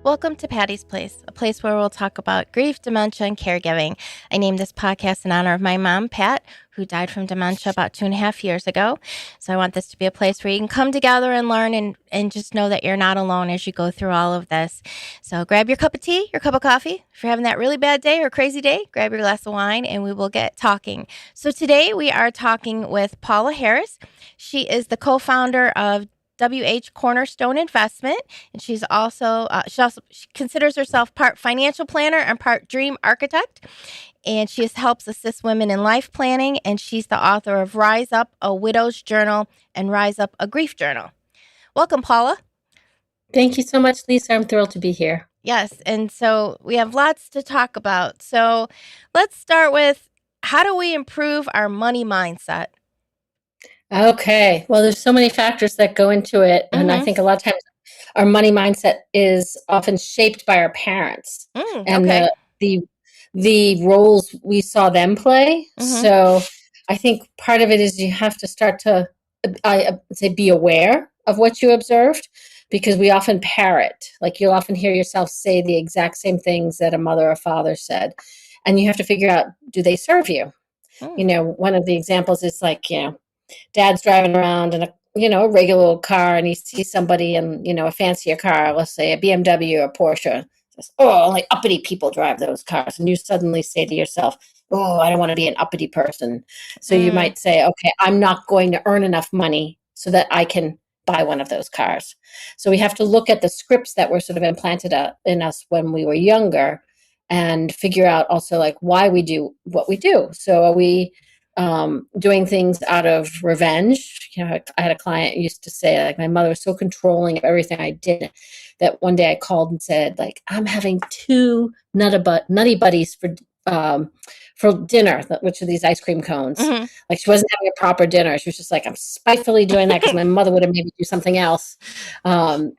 Welcome to Patty's Place, a place where we'll talk about grief, dementia, and caregiving. I named this podcast in honor of my mom, Pat, who died from dementia about 2.5 years ago. So I want this to be a place where you can come together and learn and just know that you're not alone as you go through all of this. So grab your cup of tea, your cup of coffee. If you're having that really bad day or crazy day, grab your glass of wine and we will get talking. So today we are talking with Paula Harris. She is the co-founder of WH Cornerstone Investment, and she considers herself part financial planner and part dream architect, and she helps assist women in life planning, and she's the author of Rise Up, a Widow's Journal, and Rise Up, a Grief Journal. Welcome, Paula. Thank you so much, Lisa. I'm thrilled to be here. Yes, and so we have lots to talk about. So let's start with, how do we improve our money mindset? Okay. Well, there's so many factors that go into it. And I think a lot of times our money mindset is often shaped by our parents and the roles we saw them play. So I think part of it is you have to start to, I say, be aware of what you observed, because we often parrot. Like, you'll often hear yourself say the exact same things that a mother or father said. And you have to figure out, do they serve you? You know, one of the examples is like, Dad's driving around in a regular old car, and he sees somebody in, a fancier car, let's say a BMW or a Porsche. Says, oh, only uppity people drive those cars. And you suddenly say to yourself, oh, I don't want to be an uppity person. So you might say, okay, I'm not going to earn enough money so that I can buy one of those cars. So we have to look at the scripts that were sort of implanted in us when we were younger and figure out also like why we do what we do. So are we doing things out of revenge? I had a client who used to say, like, my mother was so controlling of everything I did that one day I called and said, like, I'm having 2 nutty buddies for dinner, which are these ice cream cones. Like, she wasn't having a proper dinner. She was just like, I'm spitefully doing that because my mother would have made me do something else. Or,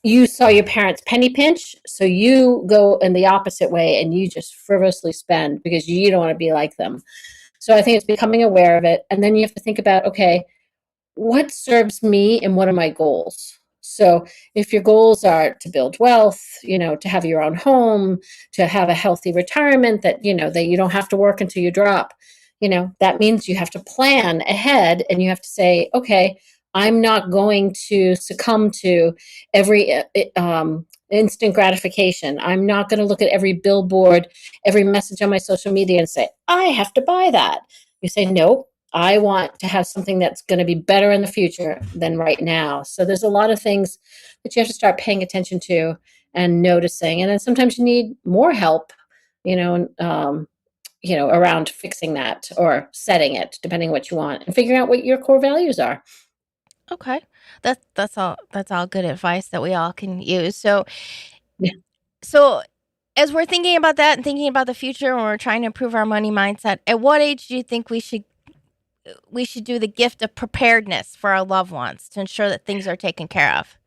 you saw your parents penny pinch, so you go in the opposite way and you just frivolously spend because you don't want to be like them. So I think it's becoming aware of it. And then you have to think about, okay, what serves me and what are my goals? So if your goals are to build wealth, to have your own home, to have a healthy retirement that you don't have to work until you drop, that means you have to plan ahead and you have to say, okay, I'm not going to succumb to every instant gratification. I'm not going to look at every billboard, every message on my social media and say, I have to buy that. You say, no, I want to have something that's going to be better in the future than right now. So there's a lot of things that you have to start paying attention to and noticing. And then sometimes you need more help, around fixing that or setting it, depending on what you want, and figuring out what your core values are. Okay. That's all good advice that we all can use. So, So as we're thinking about that and thinking about the future when we're trying to improve our money mindset, at what age do you think we should do the gift of preparedness for our loved ones to ensure that things are taken care of?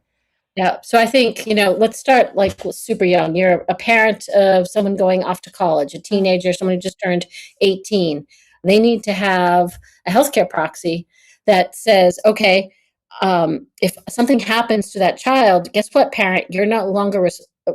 Yeah. So I think, let's start like super young. You're a parent of someone going off to college, a teenager, someone who just turned 18. They need to have a healthcare proxy that says, okay, if something happens to that child, guess what, parent? You're no longer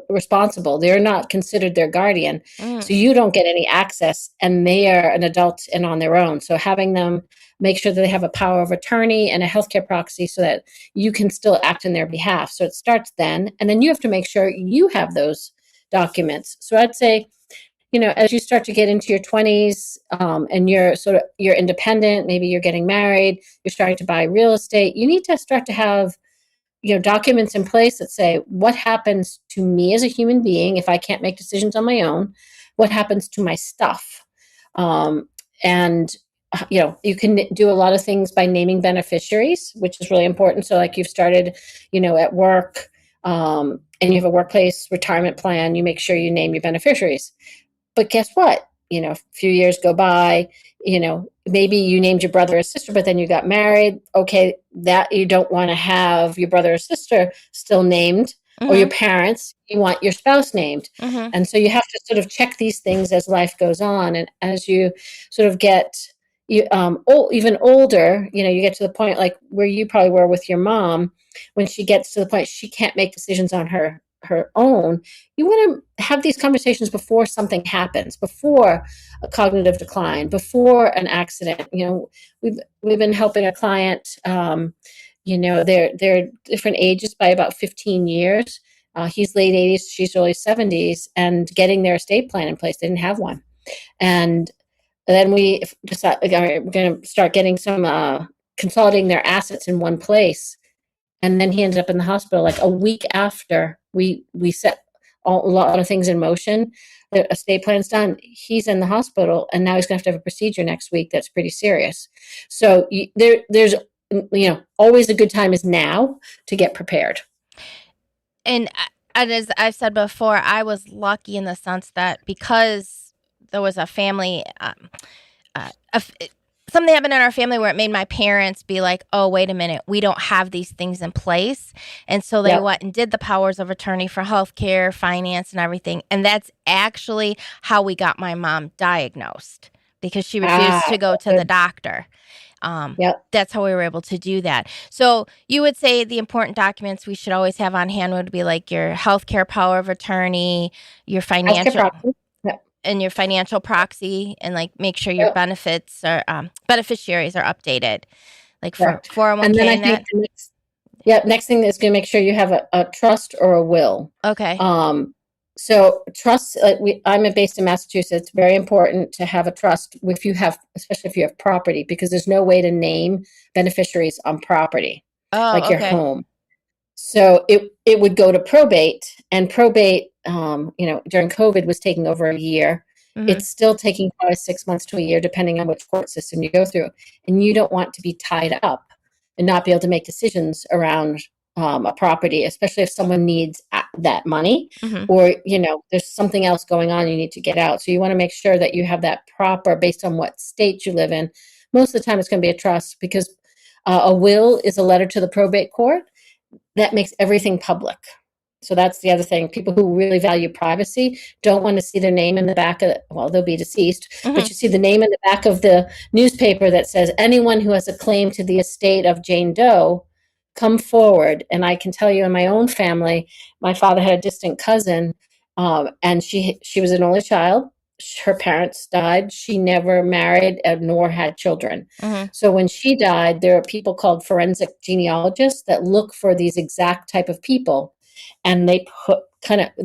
responsible. They're not considered their guardian. So you don't get any access, and they are an adult and on their own. So having them make sure that they have a power of attorney and a healthcare proxy so that you can still act in their behalf. So it starts then, and then you have to make sure you have those documents. So I'd say, as you start to get into your 20s and you're independent, maybe you're getting married, you're starting to buy real estate, you need to start to have documents in place that say, what happens to me as a human being if I can't make decisions on my own? What happens to my stuff? And you can do a lot of things by naming beneficiaries, which is really important. So like you've started, at work and you have a workplace retirement plan, you make sure you name your beneficiaries. But guess what? A few years go by, maybe you named your brother or sister, but then you got married. Okay, that you don't want to have your brother or sister still named, or your parents. You want your spouse named. And so you have to sort of check these things as life goes on. And as you sort of get even older, you get to the point like where you probably were with your mom, when she gets to the point she can't make decisions on her her own, you want to have these conversations before something happens, before a cognitive decline, before an accident. We've been helping a client. They're different ages by about 15 years. He's late 80s, she's early 70s, and getting their estate plan in place. They didn't have one. And then we decided we're going to start getting some consolidating their assets in one place. And then he ended up in the hospital like a week after we set a lot of things in motion. The estate plan's done. He's in the hospital, and now he's going to have a procedure next week that's pretty serious. So there's always a good time is now to get prepared. And as I've said before, I was lucky in the sense that because there was a family, something happened in our family where it made my parents be like, oh, wait a minute, we don't have these things in place. And so they went and did the powers of attorney for healthcare, finance, and everything. And that's actually how we got my mom diagnosed, because she refused to go to the doctor. That's how we were able to do that. So you would say the important documents we should always have on hand would be like your healthcare power of attorney, your financial and your financial proxy, and like make sure your benefits are beneficiaries are updated, like for 401k. And then I think next thing is going to make sure you have a trust or a will. Okay. So trust, I'm based in Massachusetts. It's very important to have a trust especially if you have property, because there's no way to name beneficiaries on property, your home. So it would go to probate, and probate, during COVID was taking over a year. Mm-hmm. It's still taking probably 6 months to a year, depending on which court system you go through. And you don't want to be tied up and not be able to make decisions around a property, especially if someone needs that money, mm-hmm. or, there's something else going on you need to get out. So you want to make sure that you have that proper, based on what state you live in. Most of the time it's going to be a trust, because a will is a letter to the probate court that makes everything public. So that's the other thing. People who really value privacy don't want to see their name in the back of they'll be deceased, mm-hmm. but you see the name in the back of the newspaper that says, anyone who has a claim to the estate of Jane Doe, come forward. And I can tell you, in my own family, my father had a distant cousin, and she was an only child. Her parents died. She never married nor had children. Mm-hmm. So when she died, there are people called forensic genealogists that look for these exact type of people, and they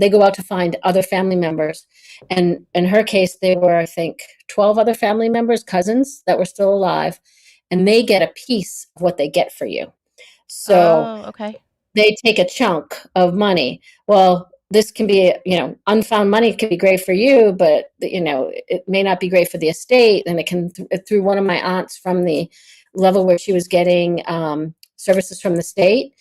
go out to find other family members. And in her case, there were, I think, 12 other family members, cousins, that were still alive, and they get a piece of what they get for you. So they take a chunk of money. Well, this can be, unfound money can be great for you, but, it may not be great for the estate. And it can, through one of my aunts from the level where she was getting services from the state,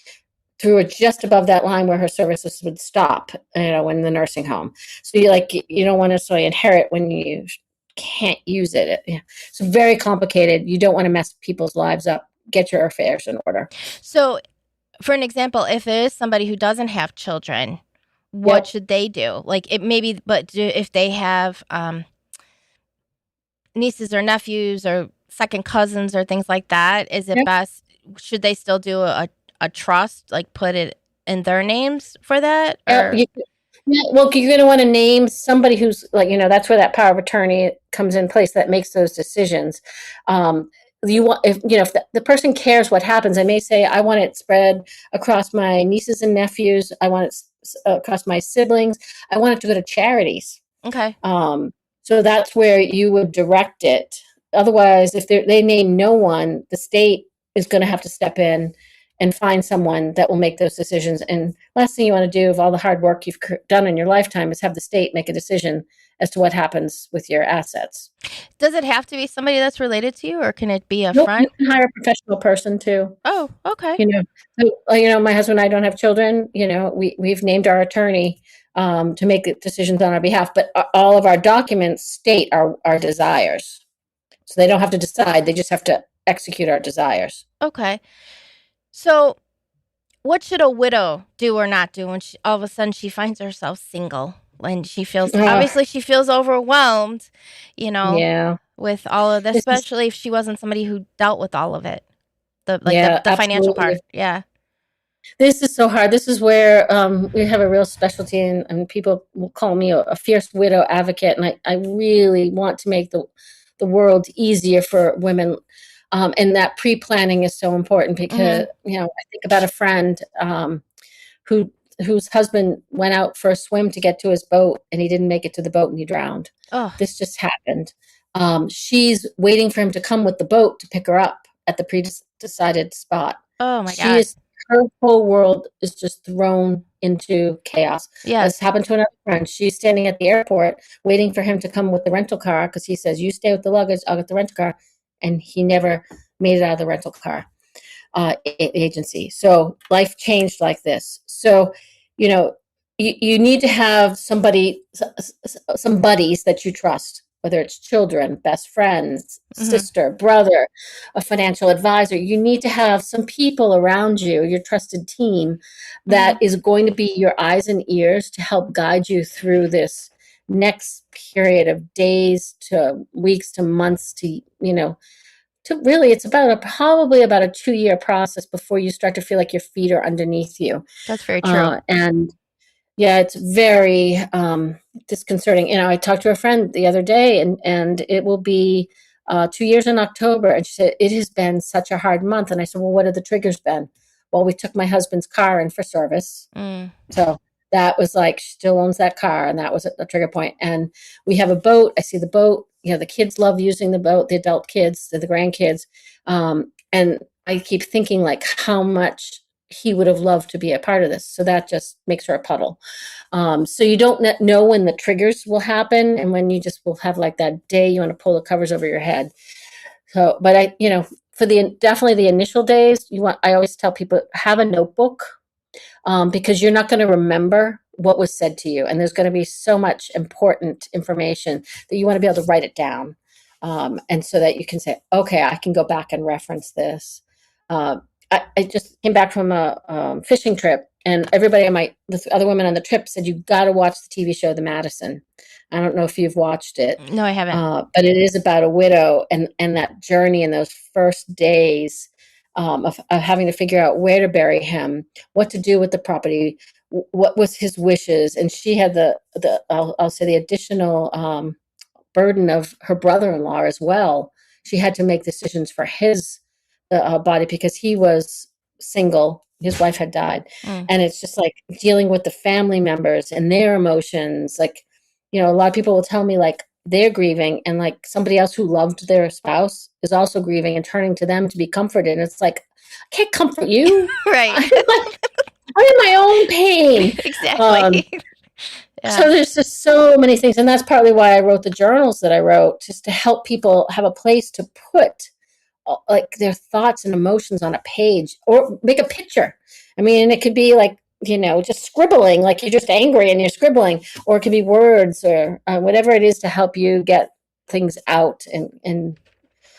through just above that line where her services would stop, in the nursing home. So you don't want to necessarily inherit when you can't use it. It's very complicated. You don't want to mess people's lives up. Get your affairs in order. So, for an example, if there is somebody who doesn't have children, what should they do? If they have nieces or nephews or second cousins or things like that, is it best? Should they still do a trust, like put it in their names for that? Or? You're going to want to name somebody who's that's where that power of attorney comes in place, that makes those decisions. If the person cares what happens, I may say, I want it spread across my nieces and nephews. I want it across my siblings. I want it to go to charities. Okay. So that's where you would direct it. Otherwise, if they name no one, the state is going to have to step in and find someone that will make those decisions. And last thing you want to do, of all the hard work you've done in your lifetime, is have the state make a decision as to what happens with your assets. Does it have to be somebody that's related to you, or can it be a friend? You can hire a professional person too. Oh, okay. My husband and I don't have children. We've named our attorney to make decisions on our behalf, but all of our documents state our desires. So they don't have to decide; they just have to execute our desires. Okay. So, what should a widow do or not do when all of a sudden she finds herself single? And she feels, obviously she feels overwhelmed, with all of this, especially if she wasn't somebody who dealt with all of it. The financial part. Yeah. This is so hard. This is where we have a real specialty, and people will call me a fierce widow advocate, and I really want to make the world easier for women. And that pre-planning is so important because, I think about a friend who whose husband went out for a swim to get to his boat, and he didn't make it to the boat, and he drowned. Oh, This just happened. She's waiting for him to come with the boat to pick her up at the pre-decided spot. oh my She God. is Her whole world is just thrown into chaos. Yes. This happened to another friend. She's standing at the airport waiting for him to come with the rental car because he says, "You stay with the luggage, I'll get the rental car," and he never made it out of the rental car agency. So life changed like this. So, you need to have some buddies that you trust, whether it's children, best friends, sister, brother, a financial advisor. You need to have some people around you, your trusted team, that is going to be your eyes and ears to help guide you through this next period of days to weeks to months to really, it's probably about a 2-year process before you start to feel like your feet are underneath you. That's very true. And yeah, it's very disconcerting. I talked to a friend the other day, and it will be 2 years in October. And she said, it has been such a hard month. And I said, well, what have the triggers been? Well, we took my husband's car in for service. So that was like, she still owns that car. And that was a trigger point. And we have a boat. I see the boat. The kids love using the boat, the adult kids, the grandkids. And I keep thinking like how much he would have loved to be a part of this. So that just makes her a puddle. So you don't know when the triggers will happen and when you just will have like that day you want to pull the covers over your head. So, but for definitely the initial days, I always tell people, have a notebook, because you're not going to remember what was said to you. And there's going to be so much important information that you want to be able to write it down. And so that you can say, okay, I can go back and reference this. I just came back from a fishing trip, and everybody the other women on the trip said, you got to watch the TV show, The Madison. I don't know if you've watched it. No, I haven't. But it is about a widow and that journey in those first days of having to figure out where to bury him, what to do with the property, what was his wishes. And she had I'll say the additional burden of her brother-in-law as well. She had to make decisions for his body because he was single. His wife had died. And it's just like dealing with the family members and their emotions. Like, a lot of people will tell me like they're grieving, and like somebody else who loved their spouse is also grieving and turning to them to be comforted. And it's like, I can't comfort you. Right. I'm in my own pain. Exactly. Yeah. So there's just so many things. And that's partly why I wrote the journals that I wrote, just to help people have a place to put like their thoughts and emotions on a page or make a picture. I mean, and it could be like, just scribbling, like you're just angry and you're scribbling, or it could be words or whatever it is to help you get things out and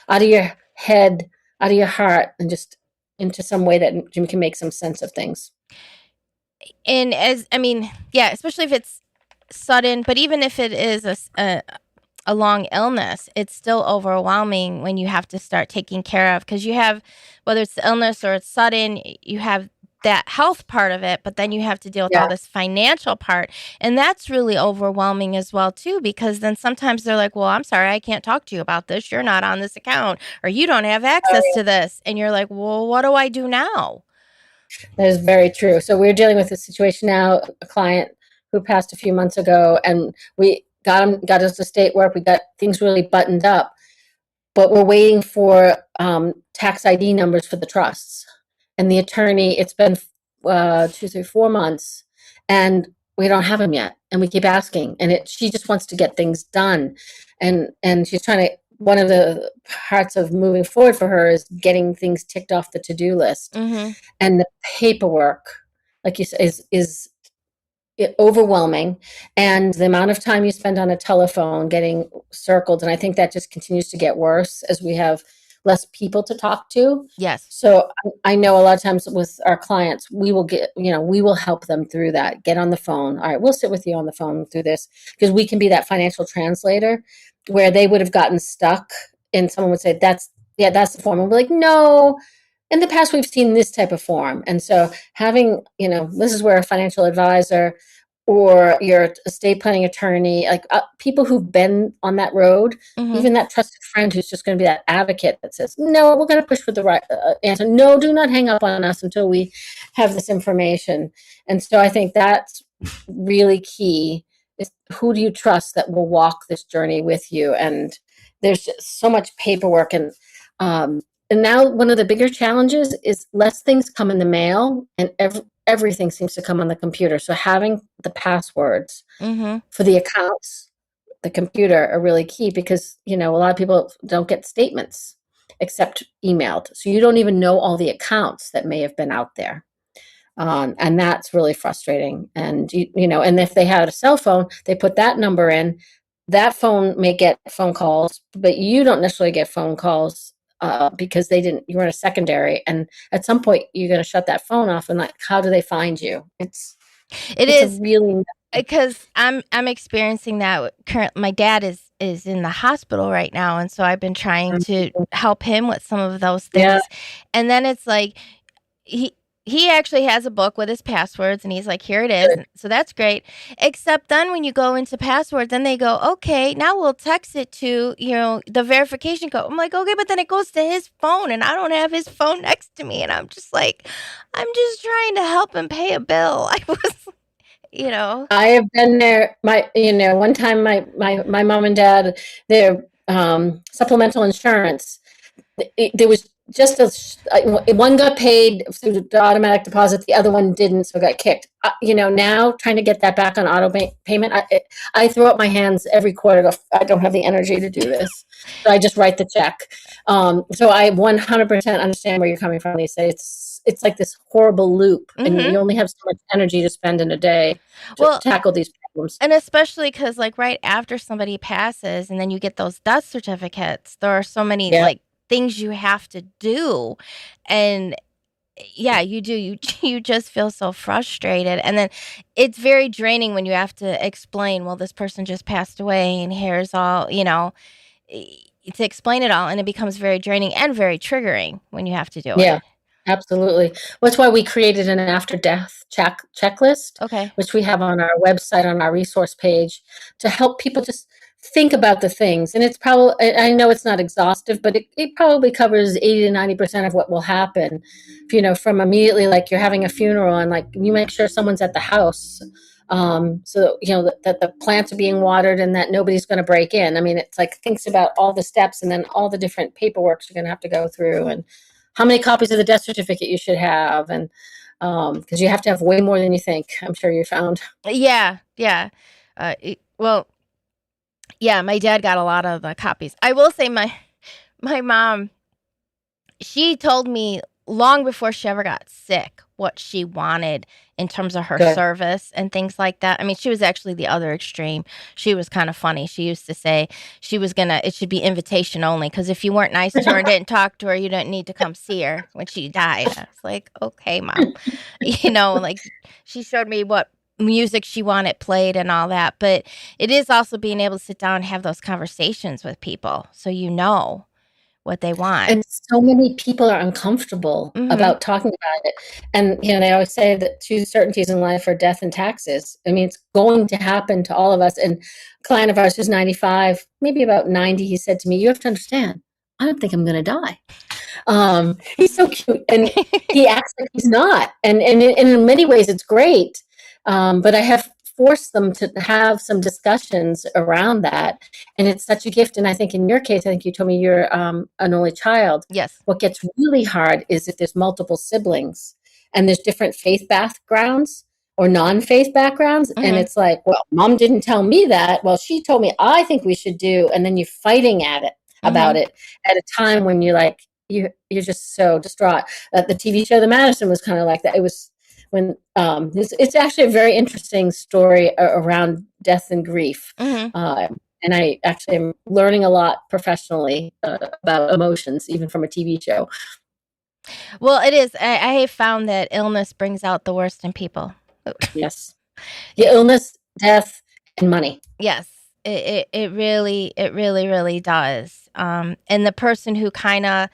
out of your head, out of your heart, and just into some way that you can make some sense of things. And especially if it's sudden, but even if it is a long illness, it's still overwhelming when you have to start taking care of, because you have, whether it's the illness or it's sudden, you have that health part of it, but then you have to deal with all this financial part. And that's really overwhelming as well, too, because then sometimes they're like, well, I'm sorry, I can't talk to you about this. You're not on this account, or you don't have access to this. And you're like, well, what do I do now? That is very true. So we're dealing with a situation now, a client who passed a few months ago, and we got us estate work. We got things really buttoned up, but we're waiting for tax ID numbers for the trusts. And the attorney, it's been 2, 3, 4 months, and we don't have them yet. And we keep asking, and she just wants to get things done. And she's trying to, one of the parts of moving forward for her is getting things ticked off the to-do list. And the paperwork, like you said, is overwhelming, and the amount of time you spend on a telephone getting circled. And I think that just continues to get worse as we have less people to talk to. Yes. So I know a lot of times with our clients, we will help them through that. Get on the phone. All right, we'll sit with you on the phone through this, because we can be that financial translator where they would have gotten stuck and someone would say, that's the form. And we're like, no, in the past we've seen this type of form. And so having, this is where a financial advisor or your estate planning attorney, like people who've been on that road, even that trusted friend who's just going to be that advocate that says, no, we're going to push for the right answer. No, do not hang up on us until we have this information. And so I think that's really key, is who do you trust that will walk this journey with you? And there's just so much paperwork. And now one of the bigger challenges is less things come in the mail, and everything seems to come on the computer. So having the passwords for the accounts, the computer, are really key, because, a lot of people don't get statements except emailed. So you don't even know all the accounts that may have been out there. And that's really frustrating. And, and if they had a cell phone, they put that number in. That phone may get phone calls, but you don't necessarily get phone calls because you were in a secondary. And at some point, you're going to shut that phone off. And how do they find you? It is really, because I'm experiencing that. My dad is in the hospital right now, and so I've been trying to help him with some of those things. Yeah. And then it's like he actually has a book with his passwords, and he's like, here it is. So that's great. Except then when you go into password, then they go, okay, now we'll text it to, the verification code. I'm like, okay, but then it goes to his phone, and I don't have his phone next to me. And I'm just like, I'm just trying to help him pay a bill. I was, I have been there. One time my mom and dad, their supplemental insurance, there was just one got paid through the automatic deposit, the other one didn't, so it got kicked. Now trying to get that back on auto payment, I throw up my hands every quarter. Go, I don't have the energy to do this, so I just write the check. So I 100% understand where you're coming from, Lisa. It's like this horrible loop, and you only have so much energy to spend in a day to tackle these problems. And especially because, like, right after somebody passes, and then you get those death certificates, there are so many things you have to do, and you do. You just feel so frustrated, and then it's very draining when you have to explain. Well, this person just passed away, and here's all to explain it all, and it becomes very draining and very triggering when you have to do it. Yeah. Absolutely. Well, that's why we created an after death checklist, which we have on our website, on our resource page, to help people just think about the things. And it's probably, I know it's not exhaustive, but it probably covers 80 to 90% of what will happen. From immediately, like you're having a funeral, and like you make sure someone's at the house. So, that the plants are being watered and that nobody's going to break in. I mean, it's like, thinks about all the steps, and then all the different paperwork you're going to have to go through, and how many copies of the death certificate you should have. And because you have to have way more than you think, I'm sure you found. Yeah. My dad got a lot of copies. I will say my mom, she told me long before she ever got sick what she wanted in terms of her service and things like that. I mean, she was actually the other extreme. She was kind of funny. She used to say it should be invitation only, because if you weren't nice to her and didn't talk to her, you didn't need to come see her when she died. I was like, okay, Mom. Like, she showed me what music she wanted played and all that. But it is also being able to sit down and have those conversations with people, so what they want. And so many people are uncomfortable about talking about it. And, they always say that two certainties in life are death and taxes. I mean, it's going to happen to all of us. And a client of ours who's 95, maybe about 90, he said to me, you have to understand, I don't think I'm going to die. He's so cute. And he acts like he's not. And in many ways, it's great. But I have forced them to have some discussions around that. And it's such a gift. And I think in your case, I think you told me you're an only child. Yes. What gets really hard is if there's multiple siblings and there's different faith backgrounds or non-faith backgrounds. And it's like, well, Mom didn't tell me that. Well, she told me, I think we should do. And then you're fighting about it at a time when you're like, you're just so distraught. The TV show The Madison was kind of like that. It was when it's actually a very interesting story around death and grief. And I actually am learning a lot professionally about emotions, even from a TV show. Well, it is. I have found that illness brings out the worst in people. Yes. Yeah, illness, death, and money. Yes. It really, really does. And the person who kind of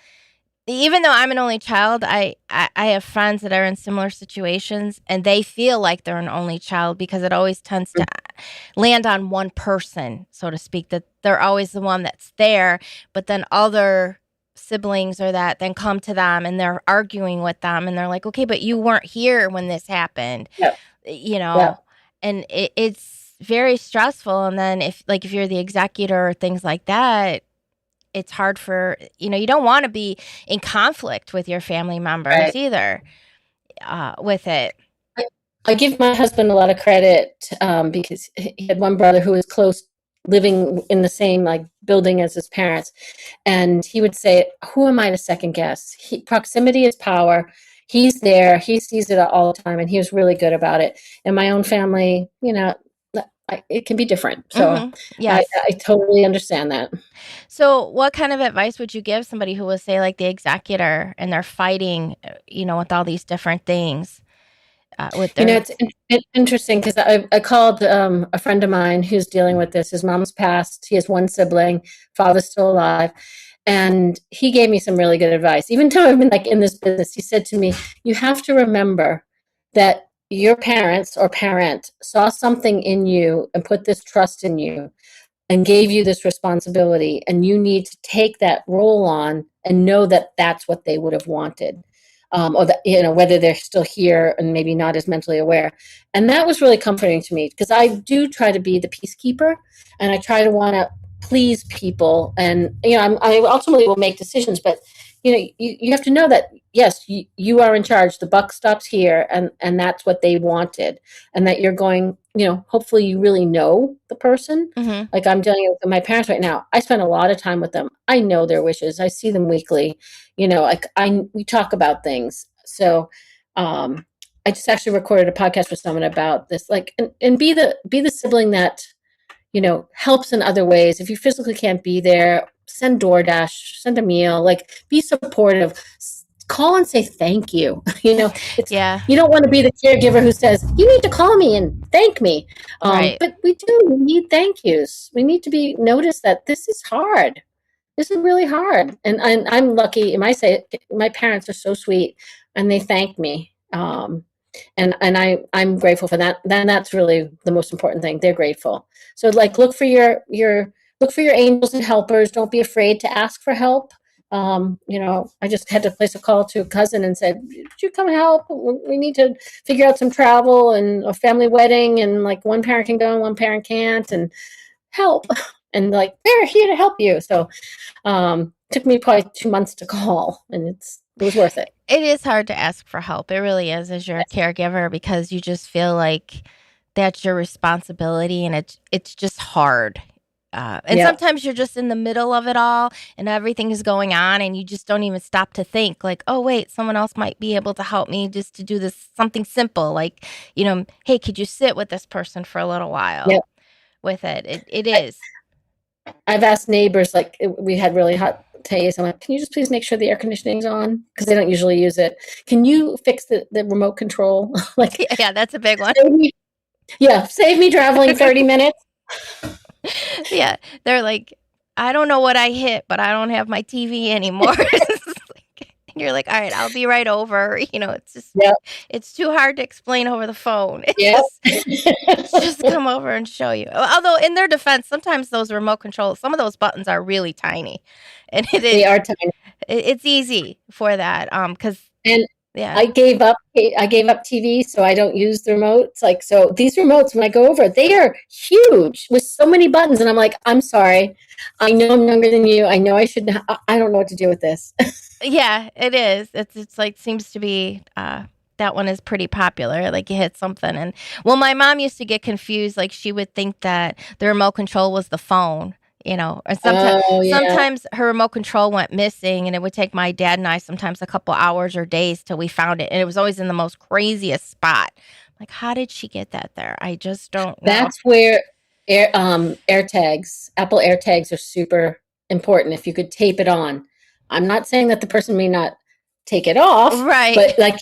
even though I'm an only child, I have friends that are in similar situations, and they feel like they're an only child because it always tends to land on one person, so to speak, that they're always the one that's there, but then other siblings or that then come to them and they're arguing with them and they're like, okay, but you weren't here when this happened, Yeah. you Yeah. know, and it's very stressful. And then if you're the executor or things like that, it's hard for, you don't want to be in conflict with your family members Right. either with it. I give my husband a lot of credit because he had one brother who was close, living in the same like building as his parents, and he would say, "Who am I to second guess? Proximity is power. He's there. He sees it all the time, and he was really good about it." In my own family, it can be different. So Yes. I totally understand that. So what kind of advice would you give somebody who was, say, like the executor and they're fighting, with all these different things? With their It's interesting because I called a friend of mine who's dealing with this. His mom's passed. He has one sibling. Father's still alive. And he gave me some really good advice. Even though I've been like in this business, he said to me, you have to remember that your parents or parent saw something in you and put this trust in you and gave you this responsibility, and you need to take that role on and know that that's what they would have wanted, or that whether they're still here and maybe not as mentally aware. And that was really comforting to me because I do try to be the peacekeeper, and I try to want to please people, and I ultimately will make decisions, but you have to know that yes, you are in charge. The buck stops here, and that's what they wanted, and that you're going. Hopefully you really know the person. Mm-hmm. Like I'm dealing with my parents right now. I spend a lot of time with them. I know their wishes. I see them weekly. Like we talk about things. So I just actually recorded a podcast with someone about this. Like, and be the sibling that helps in other ways. If you physically can't be there, send DoorDash, send a meal, like be supportive. Call and say thank you. It's Yeah. You don't want to be the caregiver who says, you need to call me and thank me. Right. But we need thank yous. We need to be noticed that this is hard. This is really hard. And I'm lucky. My parents are so sweet and they thank me. I'm grateful for that. Then that's really the most important thing. They're grateful. So like look for your angels and helpers. Don't be afraid to ask for help. I just had to place a call to a cousin and said, "Would you come help? We need to figure out some travel and a family wedding, and like one parent can go and one parent can't, and help." And like they're here to help you. So took me probably 2 months to call, and it was worth it. It is hard to ask for help. It really is as you're a caregiver because you just feel like that's your responsibility, and it's just hard. And sometimes you're just in the middle of it all and everything is going on and you just don't even stop to think like, oh, wait, someone else might be able to help me just to do this something simple. Like, hey, could you sit with this person for a little while with it? It is. I've asked neighbors, like we had really hot days. I'm like, can you just please make sure the air conditioning's on? Because they don't usually use it. Can you fix the remote control? Like, yeah, that's a big one. Save me traveling 30 minutes. Yeah, they're like, I don't know what I hit, but I don't have my TV anymore. You're like, all right, I'll be right over. It's just, it's too hard to explain over the phone. Just come over and show you. Although in their defense, sometimes those remote controls, some of those buttons are really tiny, and They are tiny. It's easy for that. I gave up TV, so I don't use the remotes. Like, so these remotes, when I go over, they are huge with so many buttons. And I'm like, I'm sorry. I know I'm younger than you. I know I shouldn't. I don't know what to do with this. Yeah, it is. It's like, seems to be, that one is pretty popular. Like you hit something and, well, my mom used to get confused. Like she would think that the remote control was the phone. And sometimes her remote control went missing and it would take my dad and I sometimes a couple hours or days till we found it. And it was always in the most craziest spot. Like, how did she get that there? I just don't know. That's where AirTags, Apple AirTags are super important. If you could tape it on. I'm not saying that the person may not take it off. Right. But like,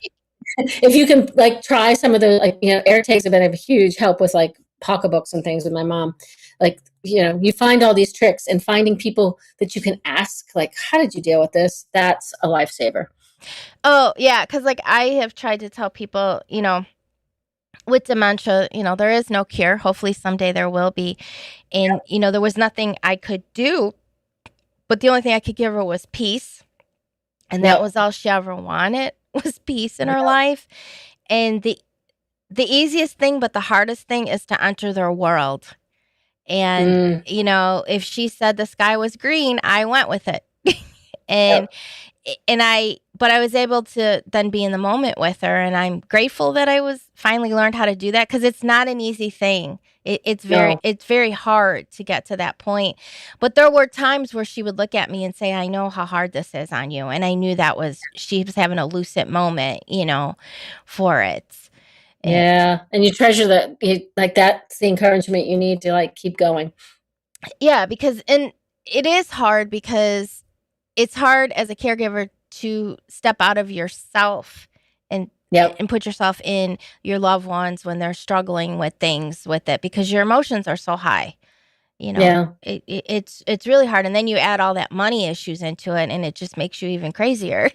if you can like try some of the, like, AirTags have been a huge help with like pocketbooks and things with my mom. like, you find all these tricks, and finding people that you can ask, like, how did you deal with this? That's a lifesaver. Oh, yeah, because like I have tried to tell people, with dementia, there is no cure. Hopefully someday there will be. And, there was nothing I could do, but the only thing I could give her was peace. And that Yep. was all she ever wanted, was peace in her Yep. life. And the easiest thing, but the hardest thing, is to enter their world. And, if she said the sky was green, I went with it. and Yep. but I was able to then be in the moment with her, and I'm grateful that I was finally learned how to do that, because it's not an easy thing. It's No. very hard to get to that point. But there were times where she would look at me and say, I know how hard this is on you. And I knew she was having a lucid moment, for it. Yeah. And you treasure that, like, that's the encouragement you need to, like, keep going. Yeah, and it is hard, because it's hard as a caregiver to step out of yourself and Yep. and put yourself in your loved ones when they're struggling with things with it, because your emotions are so high. Yeah. It's really hard, and then you add all that money issues into it, and it just makes you even crazier.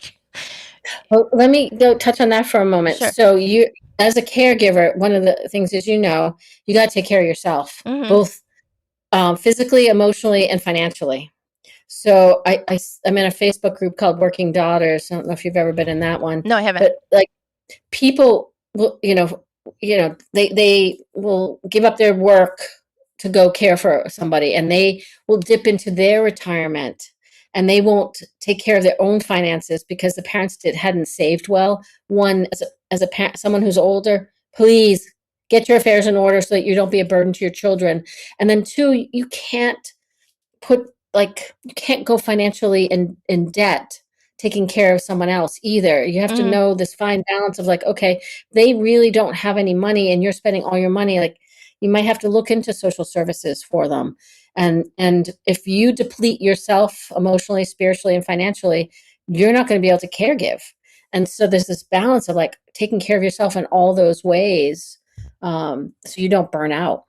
Well, let me go touch on that for a moment. Sure. So you, as a caregiver, one of the things is, you got to take care of yourself, both physically, emotionally, and financially. So I'm in a Facebook group called Working Daughters. I don't know if you've ever been in that one. No, I haven't. But, like, people will, they will give up their work to go care for somebody, and they will dip into their retirement, and they won't take care of their own finances because the parents hadn't saved well. One, as a parent, someone who's older, please get your affairs in order so that you don't be a burden to your children. And then two, you can't go financially in debt taking care of someone else either. You have to know this fine balance of, like, okay, they really don't have any money and you're spending all your money. Like, you might have to look into social services for them. And if you deplete yourself emotionally, spiritually, and financially, you're not going to be able to caregive. And so there's this balance of, like, taking care of yourself in all those ways, so you don't burn out.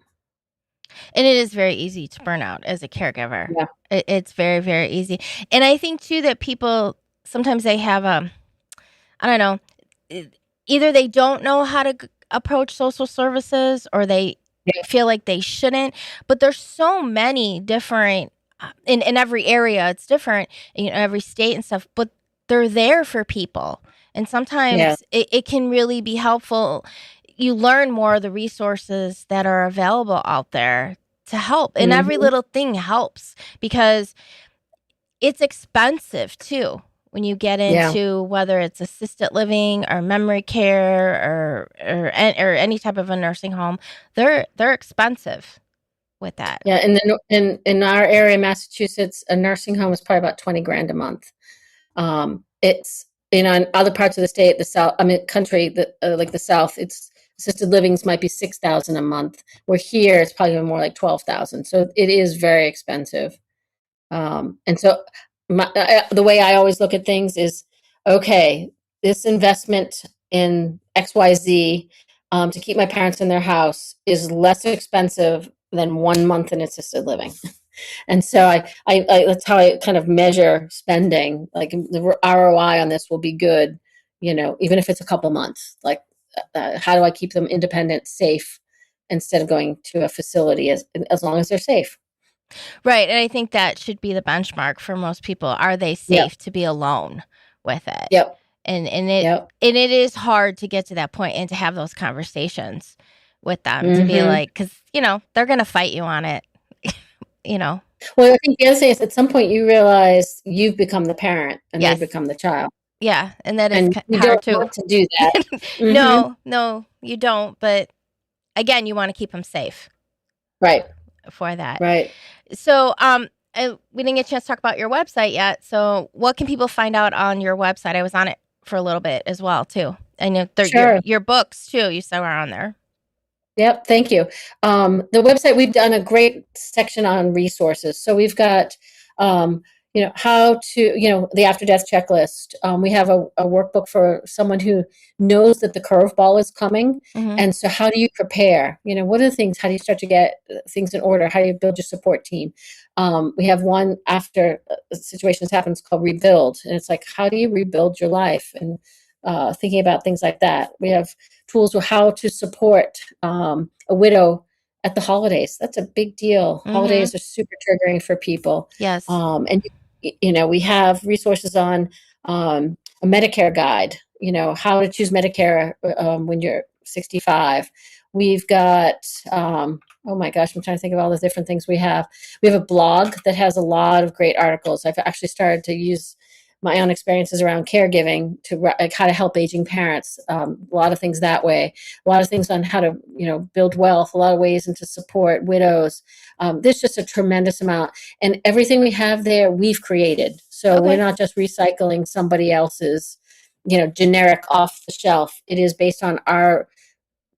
And it is very easy to burn out as a caregiver. Yeah. It's very, very easy. And I think too that people sometimes they have I don't know, either they don't know how to approach social services, or they feel like they shouldn't. But there's so many different in every area. It's different, every state and stuff. But they're there for people, and sometimes it can really be helpful. You learn more of the resources that are available out there to help, and every little thing helps, because it's expensive too. When you get into whether it's assisted living or memory care or any type of a nursing home, they're expensive with that. Yeah, and then in our area, Massachusetts, a nursing home is probably about 20 grand a month. It's in other parts of the state, the South, country, like the South, it's assisted livings might be 6,000 a month. Where here, it's probably more like 12,000. So it is very expensive. And so the way I always look at things is, okay, this investment in XYZ to keep my parents in their house is less expensive than 1 month in assisted living. And so I that's how I kind of measure spending. Like, the ROI on this will be good, even if it's a couple months. Like, how do I keep them independent, safe, instead of going to a facility as long as they're safe? Right. And I think that should be the benchmark for most people. Are they safe to be alone with it? Yep. And it is hard to get to that point and to have those conversations with them, to be like, because they're gonna fight you on it. Well, I think the other thing is, at some point you realize you've become the parent and they've become the child. Yeah, and that is you hard don't too. want to do that. No, you don't. But again, you want to keep them safe. Right. For that. Right. So, we didn't get a chance to talk about your website yet. So, what can people find out on your website? I was on it for a little bit as well, too. I know your books, too, you said were on there. Yep. Thank you. The website, we've done a great section on resources. So we've got, how to, the after death checklist. We have a workbook for someone who knows that the curveball is coming. Mm-hmm. And so how do you prepare? What are the things? How do you start to get things in order? How do you build your support team? We have one after situations happens called rebuild. And it's like, how do you rebuild your life? And thinking about things like that. We have tools for how to support a widow at the holidays. That's a big deal. Mm-hmm. Holidays are super triggering for people. Yes. And we have resources on a Medicare guide, how to choose Medicare when you're 65. We've got, oh my gosh, I'm trying to think of all the different things we have. We have a blog that has a lot of great articles. I've actually started to use my own experiences around caregiving to how to help aging parents. A lot of things that way, a lot of things on how to, build wealth, a lot of ways into support widows. There's just a tremendous amount, and everything we have there, we've created. So we're not just recycling somebody else's, generic off the shelf. It is based on our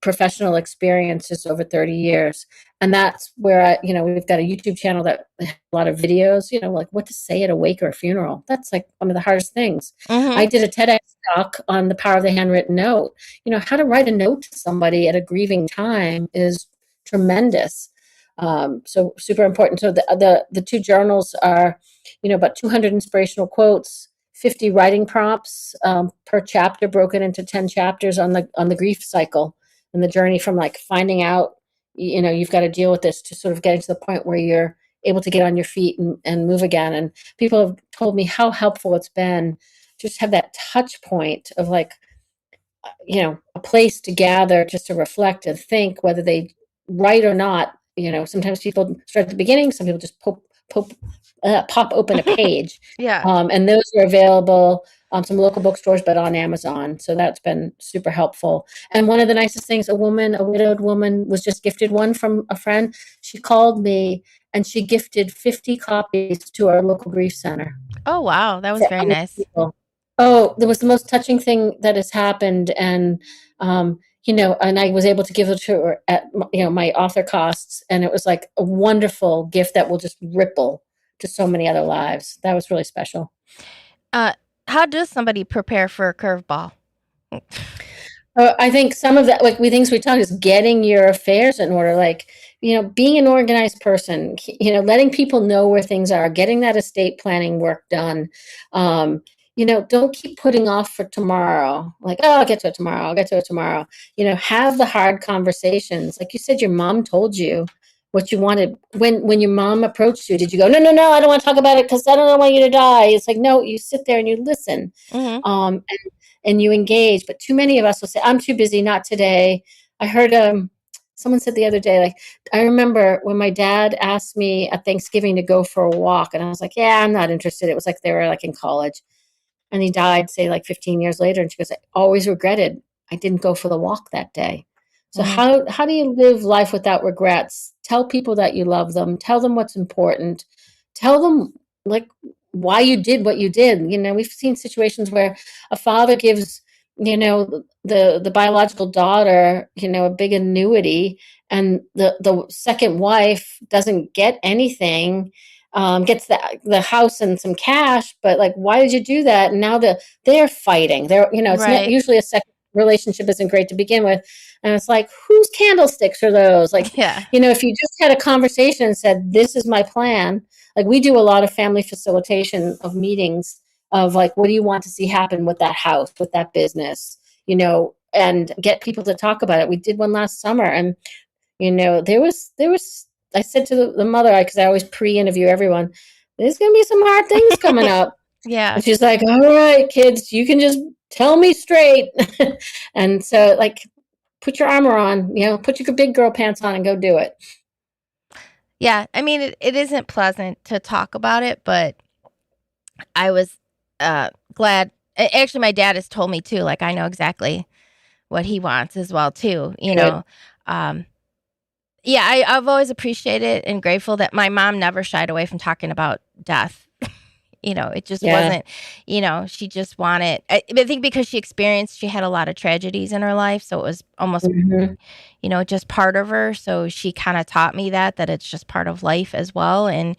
professional experiences over 30 years. And that's where, we've got a YouTube channel that has a lot of videos, like what to say at a wake or a funeral. That's like one of the hardest things. Mm-hmm. I did a TEDx talk on the power of the handwritten note. How to write a note to somebody at a grieving time is tremendous. So super important. So the two journals are, about 200 inspirational quotes, 50 writing prompts per chapter, broken into 10 chapters on the grief cycle and the journey from like finding out, you've got to deal with this to sort of getting to the point where you're able to get on your feet and move again. And people have told me how helpful it's been just have that touch point of like, a place to gather just to reflect and think, whether they write or not. Sometimes people start at the beginning, some people just pop open a page. Yeah. And those are available some local bookstores, but on Amazon. So that's been super helpful. And one of the nicest things, a widowed woman was just gifted one from a friend. She called me and she gifted 50 copies to our local grief center. Oh, wow. That was very nice. People. Oh, that was the most touching thing that has happened. And, and I was able to give it to her at, my author costs. And it was like a wonderful gift that will just ripple to so many other lives. That was really special. How does somebody prepare for a curveball? I think some of that, like things we talk is getting your affairs in order, like, being an organized person, letting people know where things are, getting that estate planning work done. Don't keep putting off for tomorrow. Like, oh, I'll get to it tomorrow. I'll get to it tomorrow. Have the hard conversations. Like you said, your mom told you what you wanted. When your mom approached you, did you go, no, I don't want to talk about it because I don't want you to die? It's like, no, you sit there and you listen. Mm-hmm. And you engage. But too many of us will say, I'm too busy, not today. I heard someone said the other day, like, I remember when my dad asked me at Thanksgiving to go for a walk, and I was like, yeah, I'm not interested. It was like they were like in college. And he died, say, like 15 years later. And she goes, I always regretted I didn't go for the walk that day. So how do you live life without regrets? Tell people that you love them. Tell them what's important. Tell them, like, why you did what you did. We've seen situations where a father gives, the biological daughter, a big annuity, and the second wife doesn't get anything, gets the house and some cash, but like, why did you do that? And now they're fighting. It's not usually a second relationship isn't great to begin with. And it's like, whose candlesticks are those? Like, if you just had a conversation and said, this is my plan. Like, we do a lot of family facilitation of meetings of like, what do you want to see happen with that house, with that business, and get people to talk about it. We did one last summer, and, there was, I said to the mother, because I always pre-interview everyone, there's going to be some hard things coming up. Yeah. And she's like, all right, kids, you can just tell me straight. And so, like, put your armor on, put your big girl pants on and go do it. Yeah. I mean, it isn't pleasant to talk about it, but I was glad. Actually, my dad has told me too, like, I know exactly what he wants as well too, know. Yeah, I've always appreciated and grateful that my mom never shied away from talking about death. It just wasn't, she just wanted, I think because she had a lot of tragedies in her life. So it was almost, just part of her. So she kind of taught me that it's just part of life as well. And,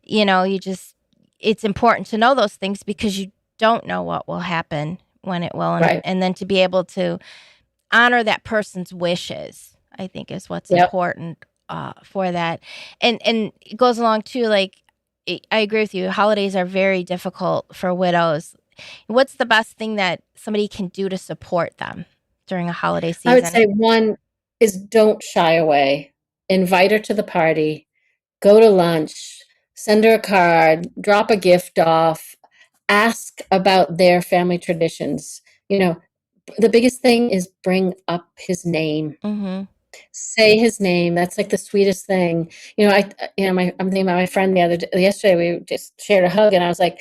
you just, it's important to know those things because you don't know what will happen when it will. Right. And then to be able to honor that person's wishes, I think is what's Yep. important for that. And it goes along too, like, I agree with you. Holidays are very difficult for widows. What's the best thing that somebody can do to support them during a holiday season? I would say one is don't shy away. Invite her to the party, go to lunch, send her a card, drop a gift off, ask about their family traditions. You know, the biggest thing is bring up his name. Mm-hmm. Say his name. That's like the sweetest thing. I'm thinking about my friend yesterday. We just shared a hug, and I was like,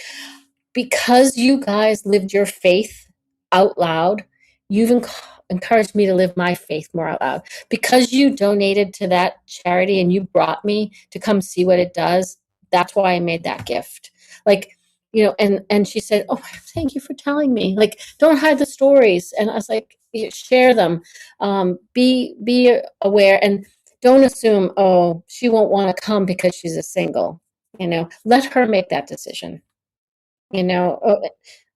because you guys lived your faith out loud, you've encouraged me to live my faith more out loud. Because you donated to that charity and you brought me to come see what it does, that's why I made that gift. Like, and she said, "Oh, thank you for telling me. Like, don't hide the stories." And I was like, share them. Be aware, and don't assume, oh, she won't want to come because she's a single. Let her make that decision. And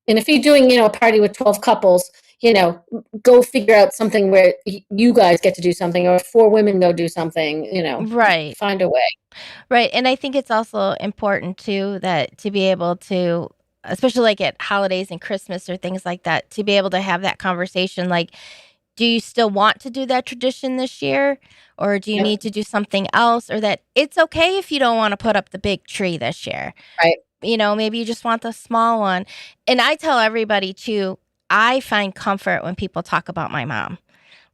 if you're doing, a party with 12 couples, go figure out something where you guys get to do something, or 4 women go do something, Right. find a way. Right. And I think it's also important too that to be able to, especially like at holidays and Christmas or things like that, to be able to have that conversation. Like, do you still want to do that tradition this year? Or do you Yep. need to do something else? Or that it's okay if you don't want to put up the big tree this year. Right. Maybe you just want the small one. And I tell everybody too, I find comfort when people talk about my mom.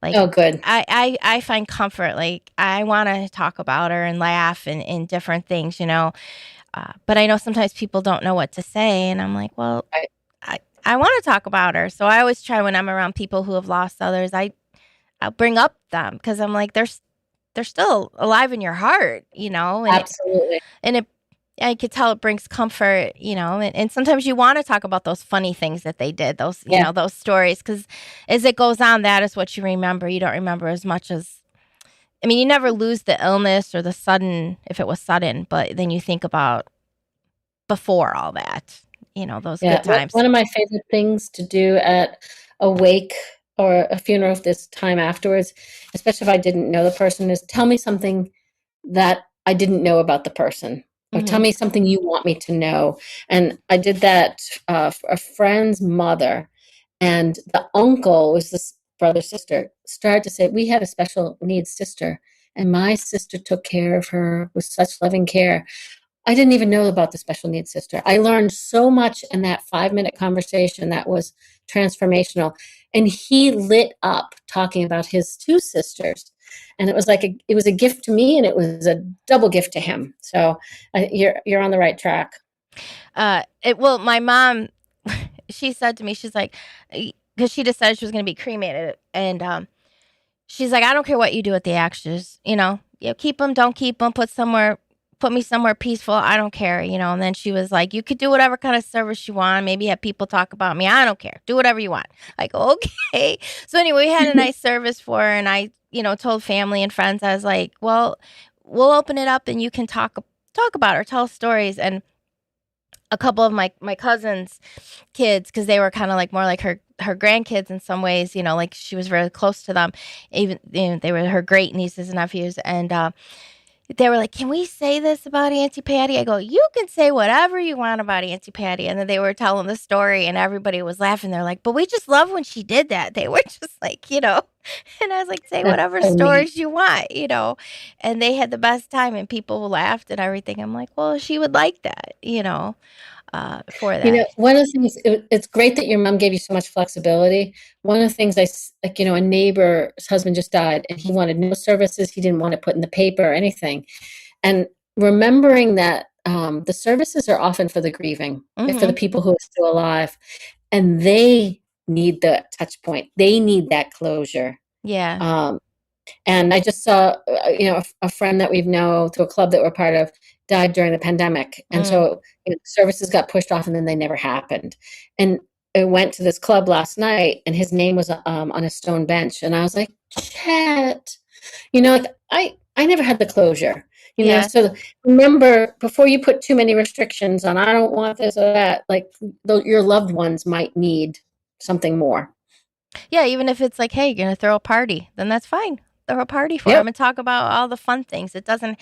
Like, Oh, good. I find comfort. Like, I want to talk about her and laugh and different things, but I know sometimes people don't know what to say. And I'm like, well, Right. I want to talk about her. So I always try when I'm around people who have lost others, I'll bring up them because I'm like, they're still alive in your heart, and Absolutely. I could tell it brings comfort, and sometimes you want to talk about those funny things that they did, those, those stories, because as it goes on, that is what you remember. You don't remember as much as, you never lose the illness or the sudden, if it was sudden, but then you think about before all that, those good times. One of my favorite things to do at a wake or a funeral this time afterwards, especially if I didn't know the person, is tell me something that I didn't know about the person. Or tell me something you want me to know. And I did that for a friend's mother, and the uncle was this brother sister started to say, we had a special needs sister, and my sister took care of her with such loving care. I didn't even know about the special needs sister. I learned so much in that 5-minute conversation that was transformational. And he lit up talking about his 2 sisters. And it was it was a gift to me, and it was a double gift to him. So you're on the right track. Well, my mom, she said to me, she's like, because she decided she was going to be cremated, and she's like, I don't care what you do with the ashes, keep them, don't keep them, put me somewhere peaceful. I don't care, And then she was like, you could do whatever kind of service you want. Maybe have people talk about me. I don't care. Do whatever you want. Like, okay. So anyway, we had a nice service for her, and I, told family and friends, I was like, well, we'll open it up and you can talk about her, tell stories. And a couple of my cousins' kids, because they were kind of like more like her grandkids in some ways, like she was very close to them. Even they were her great nieces and nephews, and they were like, can we say this about Auntie Patty? I go, you can say whatever you want about Auntie Patty. And then they were telling the story, and everybody was laughing. They're like, but we just love when she did that. They were just like, And I was like, say whatever stories you want, And they had the best time, and people laughed and everything. I'm like, well, she would like that, for that. One of the things, it's great that your mom gave you so much flexibility. One of the things a neighbor's husband just died, and he wanted no services. He didn't want to put in the paper or anything. And remembering that the services are often for the grieving, for the people who are still alive, and they need the touch point. They need that closure. Yeah. And I just saw, a friend that we've known through a club that we're part of died during the pandemic. And so services got pushed off, and then they never happened. And I went to this club last night, and his name was on a stone bench. And I was like, Chet, I never had the closure. So remember, before you put too many restrictions on, I don't want this or that, like your loved ones might need something more. Yeah, even if it's like, hey, you're going to throw a party, then that's fine. Throw a party for Yep. them and talk about all the fun things. It doesn't,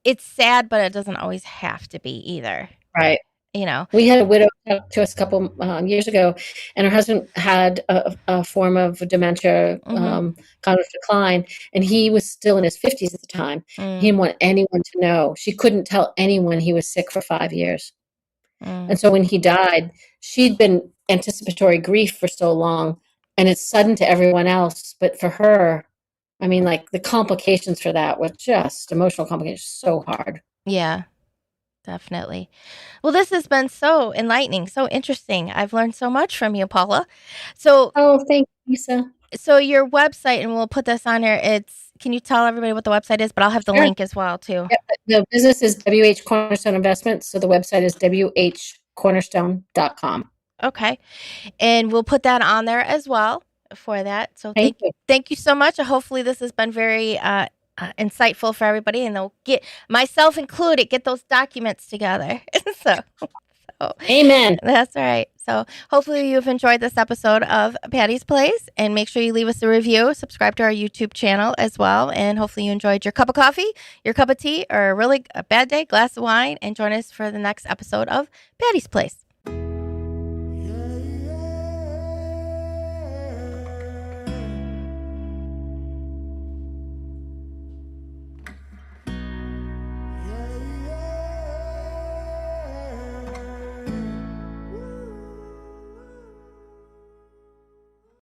it's sad, but it doesn't always have to be either. Right. You know, we had a widow talk to us a couple years ago, and her husband had a form of dementia, cognitive decline, and he was still in his 50s at the time. He didn't want anyone to know. She couldn't tell anyone he was sick for 5 years. And so when he died, she'd been anticipatory grief for so long, and it's sudden to everyone else. But for her, I mean, like the complications for that were just emotional complications, so hard. Yeah. Definitely. Well, this has been so enlightening, so interesting. I've learned so much from you, Paula. So, thank you, Lisa. So your website, and we'll put this on there. Can you tell everybody what the website is? But I'll have the link as well too. Yep. The business is WH Cornerstone Investments, so the website is whcornerstone.com. Okay, and we'll put that on there as well for that. So thank you so much. Hopefully, this has been very insightful for everybody, and they'll get, myself included, get those documents together. so amen. That's all right. So hopefully you've enjoyed this episode of Patty's Place, and make sure you leave us a review, subscribe to our YouTube channel as well, and hopefully you enjoyed your cup of coffee, your cup of tea, or a bad day, glass of wine, and join us for the next episode of Patty's Place.